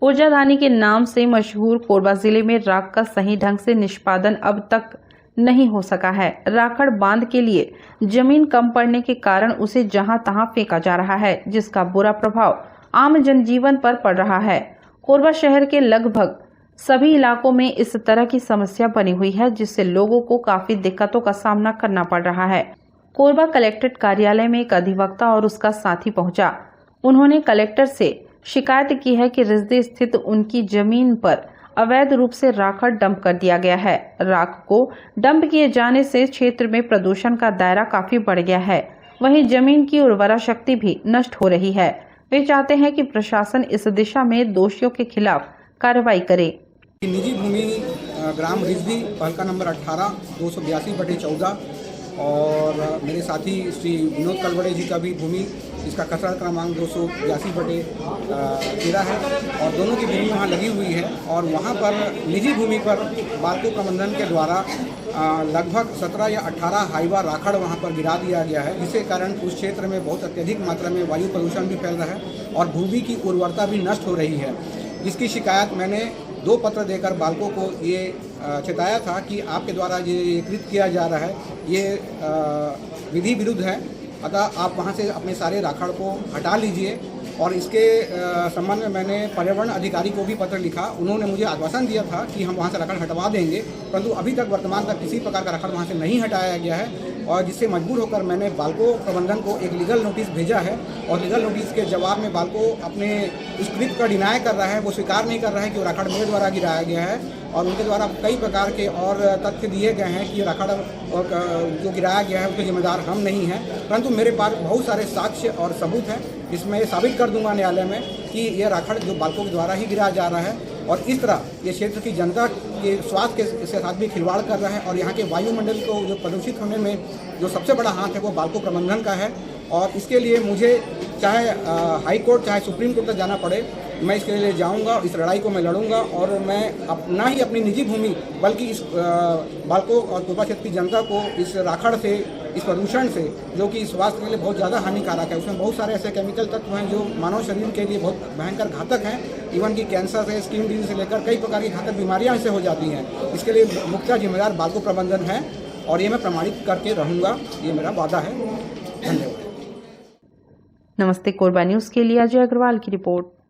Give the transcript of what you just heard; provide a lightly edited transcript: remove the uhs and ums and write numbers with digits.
ऊर्जाधानी के नाम से मशहूर कोरबा जिले में राख का सही ढंग से निष्पादन अब तक नहीं हो सका है। राखड़ बांध के लिए जमीन कम पड़ने के कारण उसे जहां तहां फेंका जा रहा है, जिसका बुरा प्रभाव आम जनजीवन पर पड़ रहा है। कोरबा शहर के लगभग सभी इलाकों में इस तरह की समस्या बनी हुई है, जिससे लोगों को काफी दिक्कतों का सामना करना पड़ रहा है। कोरबा कलेक्ट्रेट कार्यालय में एक अधिवक्ता और उसका साथी पहुंचा। उन्होंने कलेक्टर से शिकायत की है कि रिजदी स्थित उनकी जमीन पर अवैध रूप से राखड़ डंप कर दिया गया है। राख को डंप किए जाने से क्षेत्र में प्रदूषण का दायरा काफी बढ़ गया है। वहीं जमीन की उर्वरा शक्ति भी नष्ट हो रही है। वे चाहते हैं कि प्रशासन इस दिशा में दोषियों के खिलाफ कार्रवाई करे। निजी भूमि ग्राम रिजदी हल्का नंबर 18 282/14 और मेरे साथी श्री विनोद कलवड़े जी का भी भूमि इसका खसरा क्रमांक 282/13 है और दोनों की भूमि वहाँ लगी हुई है। और वहाँ पर निजी भूमि पर बाल्को प्रबंधन के द्वारा लगभग 17 या 18 हाईवा राखड़ वहाँ पर गिरा दिया गया है, जिसके कारण उस क्षेत्र में बहुत अत्यधिक मात्रा में वायु प्रदूषण भी फैल रहा है और भूमि की उर्वरता भी नष्ट हो रही है। जिसकी शिकायत मैंने 2 पत्र देकर बाल्को को ये चेताया था कि आपके द्वारा ये कृत किया जा रहा है, ये विधि विरुद्ध है, अतः आप वहाँ से अपने सारे राखड़ को हटा लीजिए। और इसके संबंध में मैंने पर्यावरण अधिकारी को भी पत्र लिखा। उन्होंने मुझे आश्वासन दिया था कि हम वहाँ से राखड़ हटवा देंगे, परंतु अभी तक वर्तमान तक किसी प्रकार का राखड़ वहाँ से नहीं हटाया गया है। और जिससे मजबूर होकर मैंने बाल्को प्रबंधन को एक लीगल नोटिस भेजा है और लीगल नोटिस के जवाब में बाल्को अपने उस कृत्य का डिनाय कर रहा है, वो स्वीकार नहीं कर रहा है कि वो राखड़ मेरे द्वारा गिराया गया है। और उनके द्वारा कई प्रकार के और तथ्य दिए गए हैं कि ये राखड़ जो गिराया गया है उसके जिम्मेदार हम नहीं हैं, परंतु मेरे पास बहुत सारे साक्ष्य और सबूत हैं। इसमें ये साबित कर दूंगा न्यायालय में कि ये राखड़ जो बाल्को के द्वारा ही गिराया जा रहा है और इस तरह ये क्षेत्र की जनता के स्वास्थ्य के साथ भी खिलवाड़ कर रहा है। और यहाँ के वायुमंडल को जो प्रदूषित होने में जो सबसे बड़ा हाथ है वो बाल्को प्रबंधन का है। और इसके लिए मुझे चाहे हाई कोर्ट चाहे सुप्रीम कोर्ट तक जाना पड़े, मैं इसके लिए जाऊंगा, इस लड़ाई को मैं लड़ूंगा। और मैं ना ही अपनी निजी भूमि बल्कि इस बाल्को और कोरबा क्षेत्र की जनता को इस राखड़ से, इस प्रदूषण से, जो कि स्वास्थ्य के लिए बहुत ज़्यादा हानिकारक है, उसमें बहुत सारे ऐसे केमिकल तत्व हैं जो मानव शरीर के लिए बहुत भयंकर घातक हैं। इवन कि कैंसर से, स्किन डिजीज से लेकर कई प्रकार की घातक बीमारियां इससे हो जाती हैं। इसके लिए मुख्य जिम्मेदार बाल्को प्रबंधन है और ये मैं प्रमाणित करके रहूँगा, ये मेरा वादा है। धन्यवाद। नमस्ते कोरबा न्यूज़ के लिए अजय अग्रवाल की रिपोर्ट।